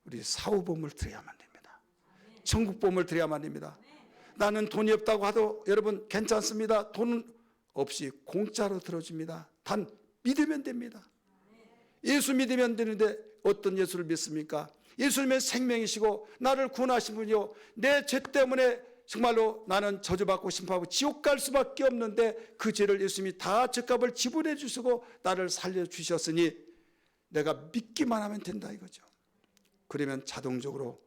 우리 사후보험을 드려야만 됩니다. 천국보험을 드려야만 됩니다. 나는 돈이 없다고 하도 여러분 괜찮습니다. 돈 없이 공짜로 들어줍니다. 단 믿으면 됩니다. 예수 믿으면 되는데 어떤 예수를 믿습니까? 예수님은 생명이시고 나를 구원하신 분이요 내 죄 때문에 정말로 나는 저주받고 심판하고 지옥 갈 수밖에 없는데 그 죄를 예수님이 다 죗값을 지불해 주시고 나를 살려주셨으니 내가 믿기만 하면 된다 이거죠. 그러면 자동적으로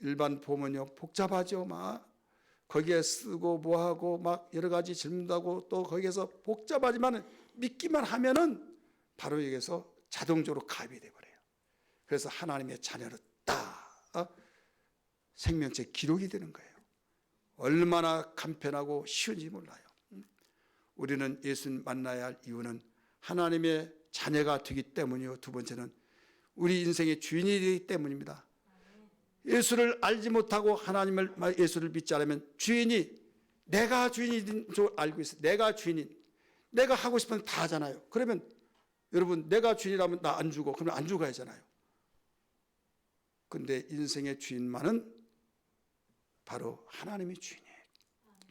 일반 보험은요 복잡하죠. 막 거기에 쓰고 뭐하고 막 여러 가지 질문하고 또 거기에서 복잡하지만 믿기만 하면은 바로 여기서 자동적으로 가입이 돼버려요. 그래서 하나님의 자녀로 딱 생명체 기록이 되는 거예요. 얼마나 간편하고 쉬운지 몰라요. 우리는 예수님 만나야 할 이유는 하나님의 자녀가 되기 때문이요. 두 번째는 우리 인생의 주인이 되기 때문입니다. 예수를 알지 못하고 하나님을 예수를 믿지 않으면 주인이 내가 주인인 줄 알고 있어요. 내가 주인인 내가 하고 싶은 거 다 하잖아요. 그러면 여러분 내가 주인이라면 나 안 죽어. 그러면 안 죽어야 하잖아요. 근데 인생의 주인만은 바로 하나님이 주인이에요.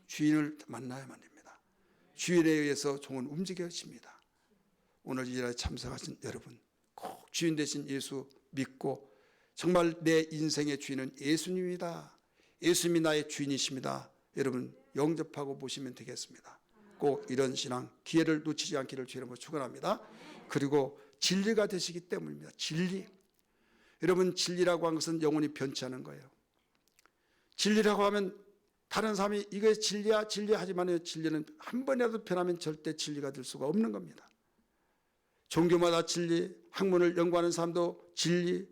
주인을 만나야만 됩니다. 주인에 의해서 종은 움직여집니다. 오늘 이 일에 참석하신 여러분 꼭 주인 되신 예수 믿고 정말 내 인생의 주인은 예수님이다. 예수님이 나의 주인이십니다. 여러분 영접하고 보시면 되겠습니다. 꼭 이런 신앙 기회를 놓치지 않기를 주님으로 축원합니다. 그리고 진리가 되시기 때문입니다. 진리. 여러분 진리라고 한 것은 영원히 변치 않은 거예요. 진리라고 하면 다른 사람이 이게 진리야 진리 하지만 진리는 한 번이라도 변하면 절대 진리가 될 수가 없는 겁니다. 종교마다 진리, 학문을 연구하는 사람도 진리,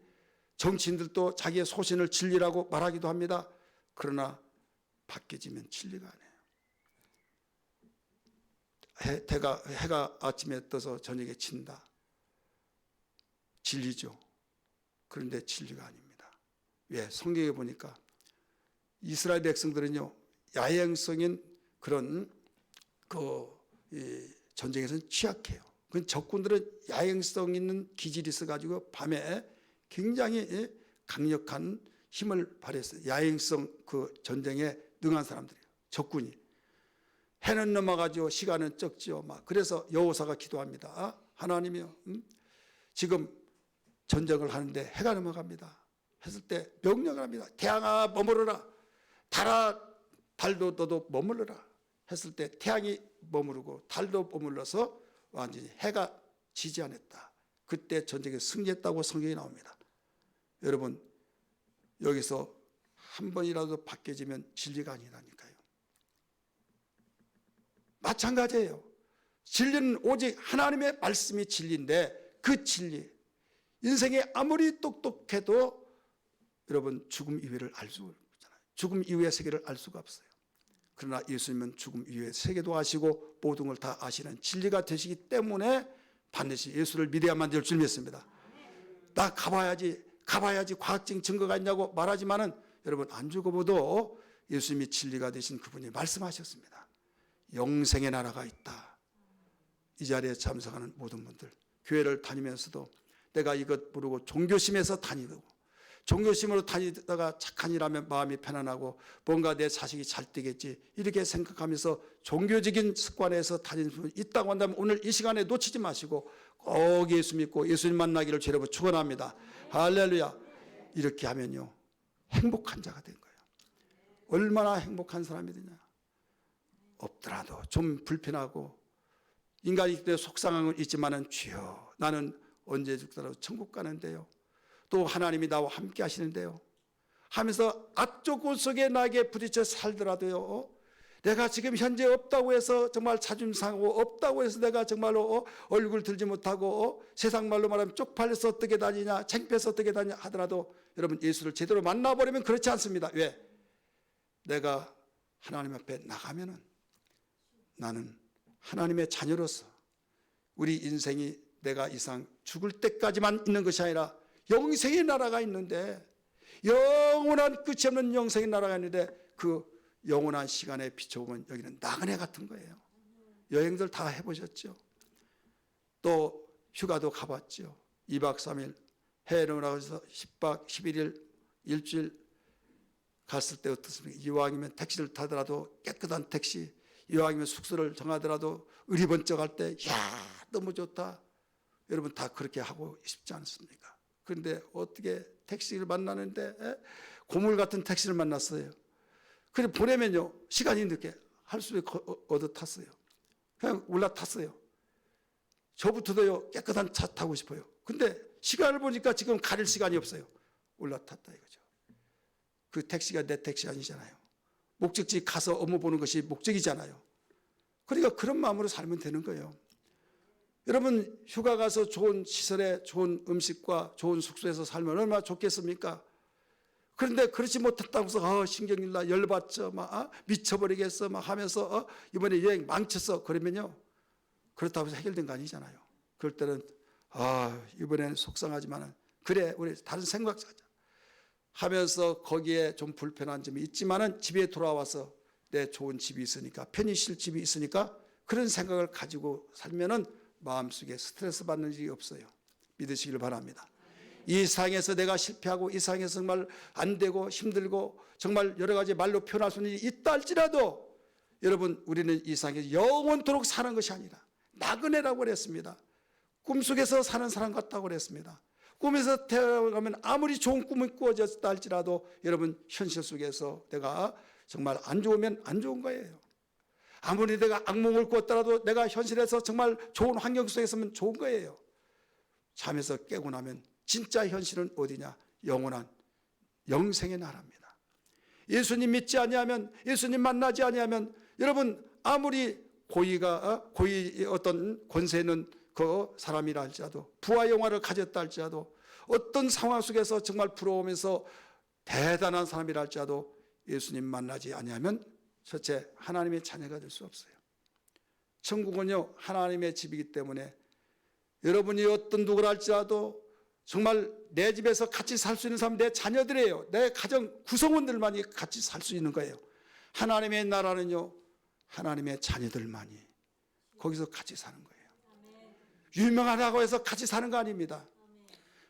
정치인들도 자기의 소신을 진리라고 말하기도 합니다. 그러나 바뀌어지면 진리가 아니에요. 해가 아침에 떠서 저녁에 진다. 진리죠. 그런데 진리가 아닙니다. 왜? 성경에 보니까 이스라엘 백성들은요 야행성인 그런 전쟁에서는 취약해요. 그 적군들은 야행성 있는 기질이 있어가지고 밤에 굉장히 강력한 힘을 발휘했어요. 야행성 그 전쟁에 능한 사람들이에요. 적군이 해는 넘어가죠. 시간은 적죠. 막 그래서 여호사가 기도합니다. 하나님이요, 지금 전쟁을 하는데 해가 넘어갑니다. 했을 때 명령을 합니다. 태양아 머무르라. 달아 달도 너도 머무르라. 했을 때 태양이 머무르고 달도 머물러서 완전히 해가 지지 않았다. 그때 전쟁에 승리했다고 성경이 나옵니다. 여러분 여기서 한 번이라도 바뀌어지면 진리가 아니라니까요. 마찬가지예요. 진리는 오직 하나님의 말씀이 진리인데 그 진리 인생에 아무리 똑똑해도 여러분 죽음 이후를 알 수가 없잖아요. 죽음 이후의 세계를 알 수가 없어요. 그러나 예수님은 죽음 이후의 세계도 아시고 모든 걸 다 아시는 진리가 되시기 때문에 반드시 예수를 믿어야만 될 줄 믿습니다. 나 가봐야지 과학적인 증거가 있냐고 말하지만은 여러분 안 죽어봐도 예수님이 진리가 되신 그분이 말씀하셨습니다. 영생의 나라가 있다. 이 자리에 참석하는 모든 분들, 교회를 다니면서도 내가 이것 모르고 종교심에서 다니고 종교심으로 다니다가 착한 일하면 마음이 편안하고 뭔가 내 자식이 잘 되겠지 이렇게 생각하면서 종교적인 습관에서 다니는 분이 있다고 한다면 오늘 이 시간에 놓치지 마시고 꼭 예수 믿고 예수님 만나기를 주여 여러분 축원합니다. 할렐루야. 이렇게 하면요 행복한 자가 된 거예요. 얼마나 행복한 사람이 되냐. 없더라도 좀 불편하고 인간이 그때 속상한 건 있지만은 주여 나는 언제 죽더라도 천국 가는데요. 또 하나님이 나와 함께 하시는데요. 하면서 앞쪽 곳 속에 나에게 부딪혀 살더라도요. 내가 지금 현재 없다고 해서 정말 자존심 상하고 없다고 해서 내가 정말로 얼굴 들지 못하고 세상 말로 말하면 쪽팔려서 어떻게 다니냐 창피해서 어떻게 다니냐 하더라도 여러분 예수를 제대로 만나버리면 그렇지 않습니다. 왜? 내가 하나님 앞에 나가면은 나는 하나님의 자녀로서 우리 인생이 내가 이상 죽을 때까지만 있는 것이 아니라 영생의 나라가 있는데 영원한 끝이 없는 영생의 나라가 있는데 그 영원한 시간에 비춰보면 여기는 나그네 같은 거예요. 여행들 다 해보셨죠? 또 휴가도 가봤죠. 2박 3일 해외로 나가서 10박 11일 일주일 갔을 때 어떻습니까? 이왕이면 택시를 타더라도 깨끗한 택시, 이왕이면 숙소를 정하더라도 의리번쩍할 때 야 너무 좋다. 여러분 다 그렇게 하고 싶지 않습니까? 그런데 어떻게 택시를 만나는데 고물 같은 택시를 만났어요. 그래 보내면요 시간이 늦게 할 수에 얻어 탔어요. 그냥 올라탔어요. 저부터도요 깨끗한 차 타고 싶어요. 근데 시간을 보니까 지금 가릴 시간이 없어요. 올라탔다 이거죠. 그 택시가 내 택시 아니잖아요. 목적지 가서 업무 보는 것이 목적이잖아요. 그러니까 그런 마음으로 살면 되는 거예요. 여러분 휴가 가서 좋은 시설에 좋은 음식과 좋은 숙소에서 살면 얼마나 좋겠습니까? 그런데 그렇지 못했다고 해서 신경일나 열받죠 막 미쳐버리겠어 막 하면서 이번에 여행 망쳤어 그러면요 그렇다고 해서 해결된 거 아니잖아요. 그럴 때는 이번에는 속상하지만은 그래 우리 다른 생각하자 하면서 거기에 좀 불편한 점이 있지만은 집에 돌아와서 내 좋은 집이 있으니까 편히 쉴 집이 있으니까 그런 생각을 가지고 살면은 마음속에 스트레스 받는 일이 없어요. 믿으시길 바랍니다. 이 세상에서 내가 실패하고 이 세상에서 정말 안 되고 힘들고 정말 여러 가지 말로 표현할 수 있는 일이 있다 할지라도 여러분 우리는 이 세상에서 영원토록 사는 것이 아니라 나그네라고 그랬습니다. 꿈속에서 사는 사람 같다고 그랬습니다. 꿈에서 태어나면 아무리 좋은 꿈이 꾸어졌다 할지라도 여러분 현실 속에서 내가 정말 안 좋으면 안 좋은 거예요. 아무리 내가 악몽을 꾸었더라도 내가 현실에서 정말 좋은 환경 속에 있으면 좋은 거예요. 잠에서 깨고 나면 진짜 현실은 어디냐? 영원한 영생의 나라입니다. 예수님 믿지 아니하면 예수님 만나지 아니하면 여러분 아무리 고위 어떤 권세 있는 그 사람이라 할지라도 부와 영화를 가졌다 할지라도 어떤 상황 속에서 정말 부러우면서 대단한 사람이라 할지라도 예수님 만나지 아니하면 첫째 하나님의 자녀가 될 수 없어요. 천국은요 하나님의 집이기 때문에 여러분이 어떤 누구라 할지라도 정말 내 집에서 같이 살 수 있는 사람 내 자녀들이에요. 내 가정 구성원들만이 같이 살 수 있는 거예요. 하나님의 나라는요 하나님의 자녀들만이 거기서 같이 사는 거예요. 유명하다고 해서 같이 사는 거 아닙니다.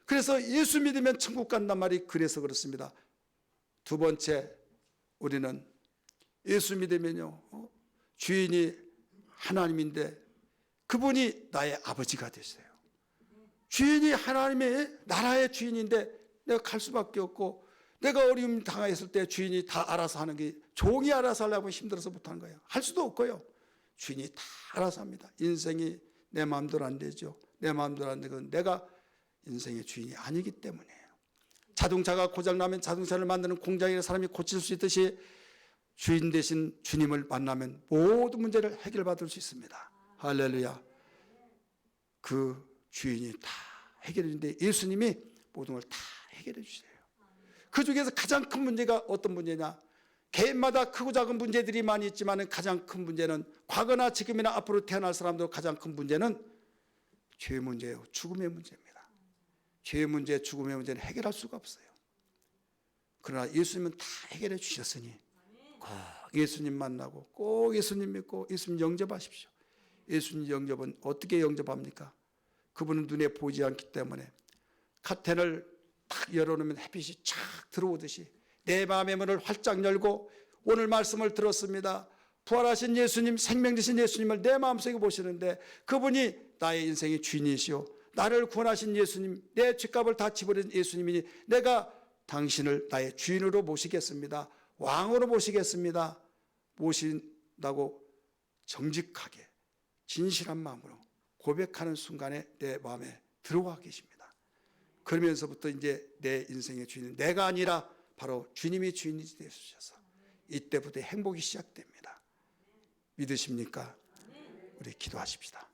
그래서 예수 믿으면 천국 간단 말이 그래서 그렇습니다. 두 번째 우리는 예수 믿으면요 주인이 하나님인데 그분이 나의 아버지가 되세요. 주인이 하나님의 나라의 주인인데 내가 갈 수밖에 없고 내가 어려움 당했을 때 주인이 다 알아서 하는 게 종이 알아서 하려면 힘들어서 못하는 거예요. 할 수도 없고요. 주인이 다 알아서 합니다. 인생이 내 마음대로 안 되죠. 내 마음대로 안 되건 내가 인생의 주인이 아니기 때문이에요. 자동차가 고장나면 자동차를 만드는 공장에 사람이 고칠 수 있듯이 주인 대신 주님을 만나면 모든 문제를 해결받을 수 있습니다. 할렐루야. 그 주인이 다 해결해 주는데 예수님이 모든 걸 다 해결해 주세요. 그 중에서 가장 큰 문제가 어떤 문제냐? 개인마다 크고 작은 문제들이 많이 있지만 가장 큰 문제는 과거나 지금이나 앞으로 태어날 사람들 가장 큰 문제는 죄 문제예요. 죽음의 문제입니다. 죄 문제, 죽음의 문제는 해결할 수가 없어요. 그러나 예수님은 다 해결해 주셨으니 꼭 예수님 만나고 꼭 예수님 믿고 예수님 영접하십시오. 예수님 영접은 어떻게 영접합니까? 그분은 눈에 보이지 않기 때문에 커튼을 딱 열어놓으면 햇빛이 쫙 들어오듯이 내 마음의 문을 활짝 열고 오늘 말씀을 들었습니다. 부활하신 예수님, 생명 되신 예수님을 내 마음속에 보시는데 그분이 나의 인생의 주인이시오. 나를 구원하신 예수님, 내 죄값을 다 지버린 예수님이니 내가 당신을 나의 주인으로 모시겠습니다. 왕으로 모시겠습니다. 모신다고 정직하게 진실한 마음으로 고백하는 순간에 내 마음에 들어와 계십니다. 그러면서부터 이제 내 인생의 주인은 내가 아니라 바로 주님이 주인이 되셔서 이때부터 행복이 시작됩니다. 믿으십니까? 우리 기도하십시다.